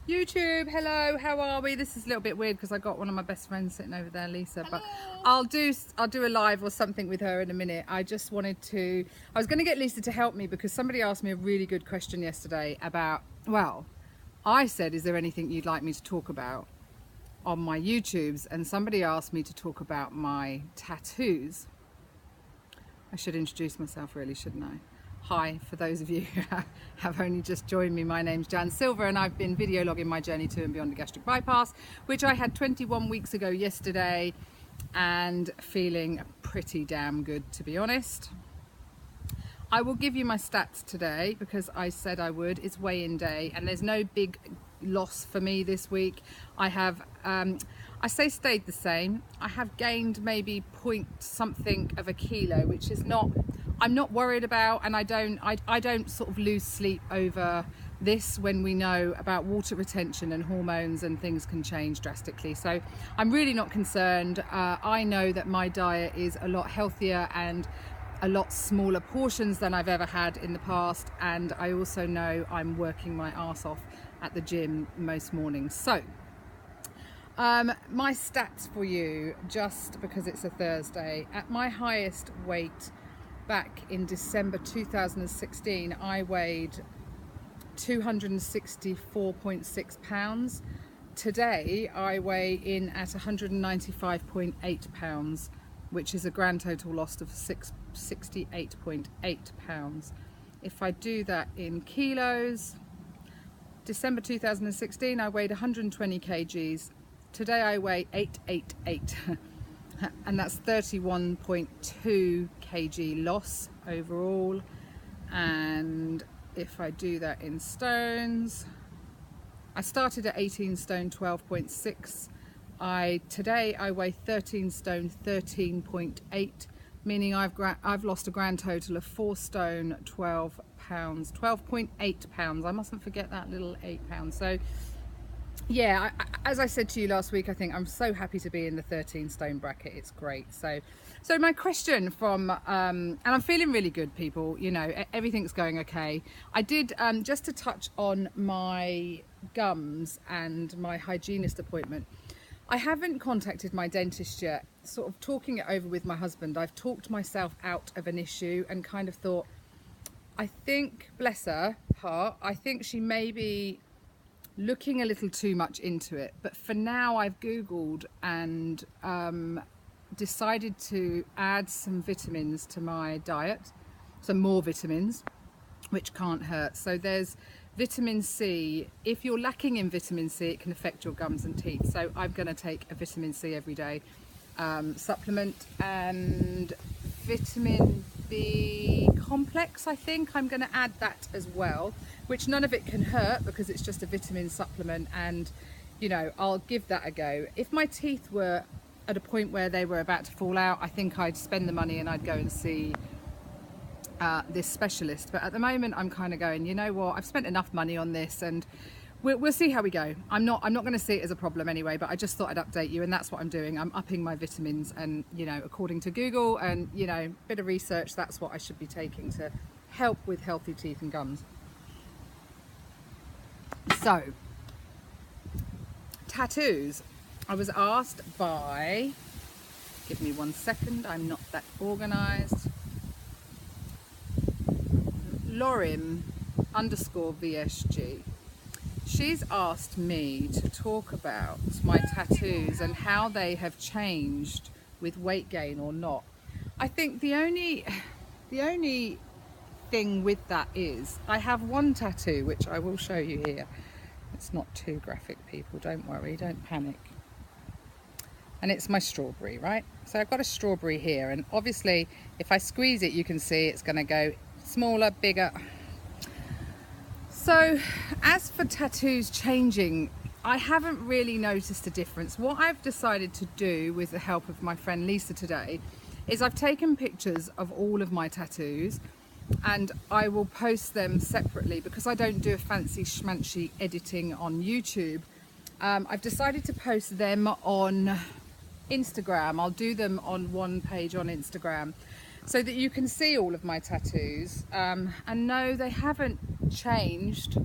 YouTube, hello, how are we? This is a little bit weird because I got one of my best friends sitting over there, Lisa. Hello. But I'll do a live or something with her in a minute. I was going to get Lisa to help me because somebody asked me a really good question yesterday about, well, I said, is there anything you'd like me to talk about on my YouTubes? And somebody asked me to talk about my tattoos. I should introduce myself really, shouldn't I? Hi, for those of you who have only just joined me, my name's Jan Silver and I've been video logging my journey to and beyond a gastric bypass, which I had 21 weeks ago yesterday, and feeling pretty damn good, to be honest. I will give you my stats today because I said I would. It's weigh-in day and there's no big loss for me this week. I have, I say stayed the same. I have gained maybe point something of a kilo, which is not, I'm not worried about, and I don't sort of lose sleep over this when we know about water retention and hormones and things can change drastically. So I'm really not concerned. I know that my diet is a lot healthier and a lot smaller portions than I've ever had in the past, and I also know I'm working my arse off at the gym most mornings. So my stats for you, just because it's a Thursday. At my highest weight back in December 2016, I weighed 264.6 pounds. Today I weigh in at 195.8 pounds, which is a grand total loss of 68.8 pounds. If I do that in kilos, December 2016 I weighed 120 kgs. Today I weigh 888 and that's 31.2 kg loss overall. And if I do that in stones, I started at 18 stone 12.6. Today I weigh 13 stone 13.8, meaning I've lost a grand total of 4 stone 12 pounds, 12.8 pounds. I mustn't forget that little 8 pounds. So yeah, as I said to you last week, I think I'm so happy to be in the 13 stone bracket. It's great. So my question from, and I'm feeling really good, people, you know, everything's going okay. I did, just to touch on my gums and my hygienist appointment, I haven't contacted my dentist yet. Sort of talking it over with my husband, I've talked myself out of an issue and kind of thought, I think, bless her heart, I think she may be looking a little too much into it, but for now I've googled and decided to add some vitamins to my diet, some more vitamins, which can't hurt. So there's vitamin C. If you're lacking in vitamin C, it can affect your gums and teeth, so I'm going to take a vitamin C every day supplement, and vitamin B complex, I think I'm going to add that as well, which none of it can hurt because it's just a vitamin supplement, and you know, I'll give that a go. If my teeth were at a point where they were about to fall out, I think I'd spend the money and I'd go and see this specialist, but at the moment I'm kind of going, you know what, I've spent enough money on this and we'll see how we go. I'm not going to see it as a problem anyway, but I just thought I'd update you, and that's what I'm doing. I'm upping my vitamins, and you know, according to Google and you know, bit of research, that's what I should be taking to help with healthy teeth and gums. So, tattoos. I was asked by, give me 1 second, I'm not that organised, Lorim_VSG. She's asked me to talk about my tattoos and how they have changed with weight gain or not. I think the only thing with that is I have one tattoo, which I will show you here. It's not too graphic, people, don't worry, don't panic. And it's my strawberry, right? So I've got a strawberry here, and obviously if I squeeze it, you can see it's going to go smaller, bigger. So as for tattoos changing, I haven't really noticed a difference. What I've decided to do with the help of my friend Lisa today is I've taken pictures of all of my tattoos and I will post them separately because I don't do a fancy schmancy editing on YouTube. I've decided to post them on Instagram. I'll do them on one page on Instagram so that you can see all of my tattoos. And no, they haven't changed.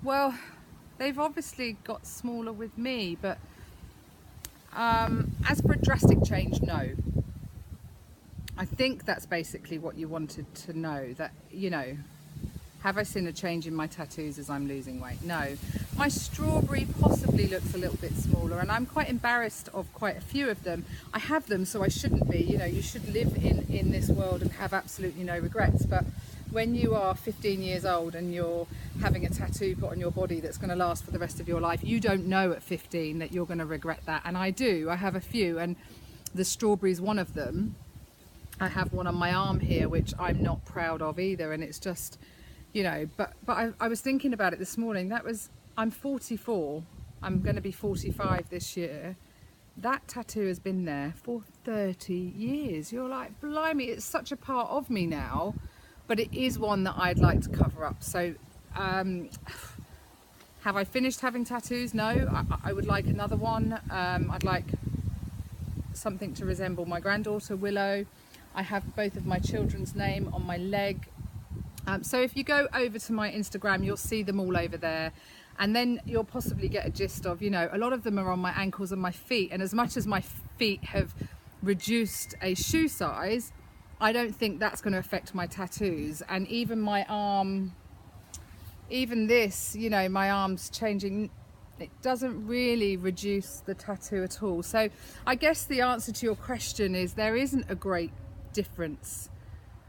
Well, they've obviously got smaller with me, but as for a drastic change, no. I think that's basically what you wanted to know, that, you know, have I seen a change in my tattoos as I'm losing weight? No. My strawberry possibly looks a little bit smaller, and I'm quite embarrassed of quite a few of them. I have them, so I shouldn't be. You know, you should live in this world and have absolutely no regrets. But when you are 15 years old and you're having a tattoo put on your body that's going to last for the rest of your life, you don't know at 15 that you're going to regret that. And I do. I have a few, and the strawberry's one of them. I have one on my arm here, which I'm not proud of either, and it's just, you know, but I was thinking about it this morning. I'm 44, I'm going to be 45 this year. That tattoo has been there for 30 years. You're like, blimey, it's such a part of me now, but it is one that I'd like to cover up. So have I finished having tattoos? No. I would like another one. I'd like something to resemble my granddaughter Willow. I have both of my children's name on my leg. So if you go over to my Instagram, you'll see them all over there. And then you'll possibly get a gist of, you know, a lot of them are on my ankles and my feet. And as much as my feet have reduced a shoe size, I don't think that's going to affect my tattoos. And even my arm, even this, you know, my arm's changing. It doesn't really reduce the tattoo at all. So I guess the answer to your question is there isn't a great difference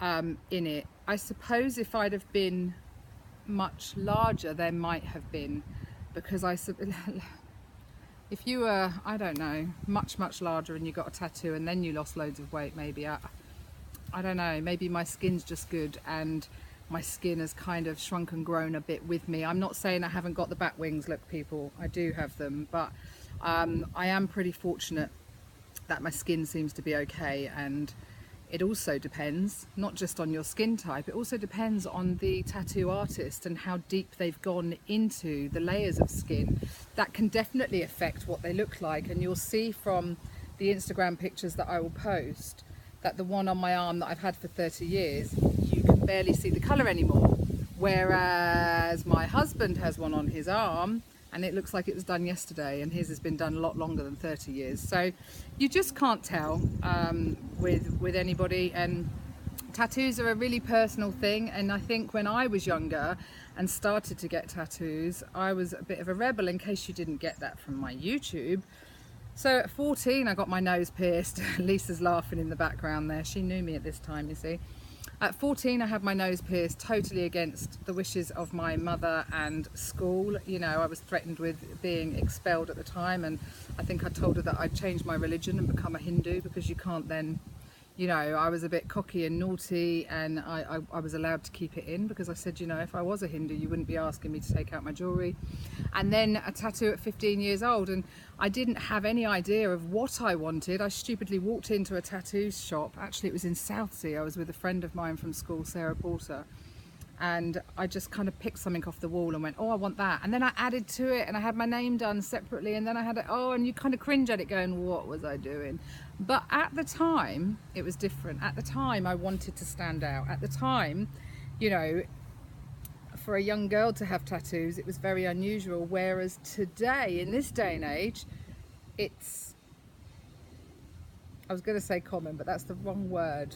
in it. I suppose if I'd have been much larger, there might have been, because if you were, I don't know, much larger and you got a tattoo and then you lost loads of weight, maybe I don't know, maybe my skin's just good and my skin has kind of shrunk and grown a bit with me. I'm not saying I haven't got the bat wings, look people, I do have them, but I am pretty fortunate that my skin seems to be okay. And it also depends not just on your skin type, it also depends on the tattoo artist and how deep they've gone into the layers of skin. That can definitely affect what they look like, and you'll see from the Instagram pictures that I will post that the one on my arm that I've had for 30 years, you can barely see the colour anymore, whereas my husband has one on his arm and it looks like it was done yesterday, and his has been done a lot longer than 30 years. So you just can't tell with anybody, and tattoos are a really personal thing. And I think when I was younger and started to get tattoos, I was a bit of a rebel, in case you didn't get that from my YouTube. So at 14 I got my nose pierced. Lisa's laughing in the background there, she knew me at this time, you see. At 14 I had my nose pierced, totally against the wishes of my mother and school. You know, I was threatened with being expelled at the time, and I think I told her that I'd change my religion and become a Hindu, because you can't then, you know, I was a bit cocky and naughty, and I was allowed to keep it in, because I said, you know, if I was a Hindu you wouldn't be asking me to take out my jewellery. And then a tattoo at 15 years old, and I didn't have any idea of what I wanted. I stupidly walked into a tattoo shop, actually it was in Southsea, I was with a friend of mine from school, Sarah Porter, and I just kind of picked something off the wall and went, oh, I want that. And then I added to it and I had my name done separately, and then I had it, oh, and you kind of cringe at it going, what was I doing? But at the time it was different. At the time I wanted to stand out. At the time, you know, for a young girl to have tattoos, it was very unusual, whereas today, in this day and age, it's, I was going to say common, but that's the wrong word.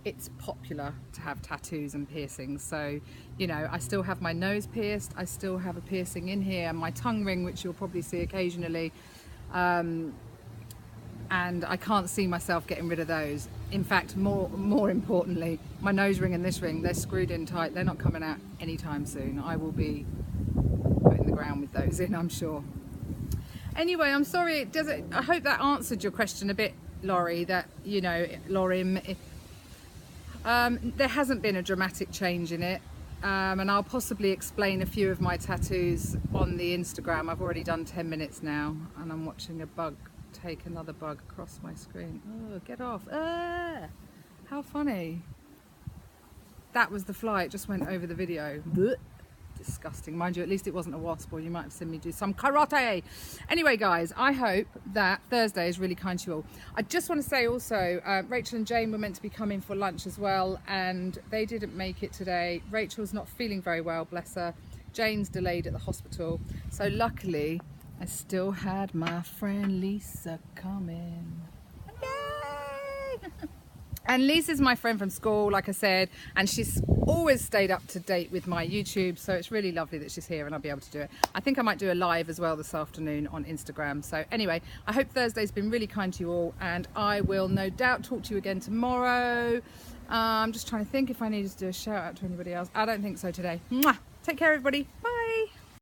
It's popular to have tattoos and piercings. So, you know, I still have my nose pierced, I still have a piercing in here, and my tongue ring, which you'll probably see occasionally, and I can't see myself getting rid of those. In fact, more importantly, my nose ring and this ring, they're screwed in tight, they're not coming out anytime soon. I will be putting the ground with those in, I'm sure. Anyway, I'm sorry, I hope that answered your question a bit, Laurie, that, you know, Laurie, there hasn't been a dramatic change in it, and I'll possibly explain a few of my tattoos on the Instagram. I've already done 10 minutes now, and I'm watching a bug take another bug across my screen. Oh, get off. Ah, how funny. That was the fly, it just went over the video. Blech. Disgusting. Mind you, at least it wasn't a wasp, or you might have seen me do some karate. Anyway guys, I hope that Thursday is really kind to you all. I just want to say also, Rachel and Jane were meant to be coming for lunch as well, and they didn't make it today. Rachel's not feeling very well, bless her. Jane's delayed at the hospital. So luckily, I still had my friend Lisa coming. Yay! And Lisa's my friend from school, like I said, and she's always stayed up to date with my YouTube, so it's really lovely that she's here and I'll be able to do it. I think I might do a live as well this afternoon on Instagram. So anyway, I hope Thursday's been really kind to you all, and I will no doubt talk to you again tomorrow. I'm just trying to think if I needed to do a shout out to anybody else. I don't think so today. Mwah! Take care, everybody. Bye.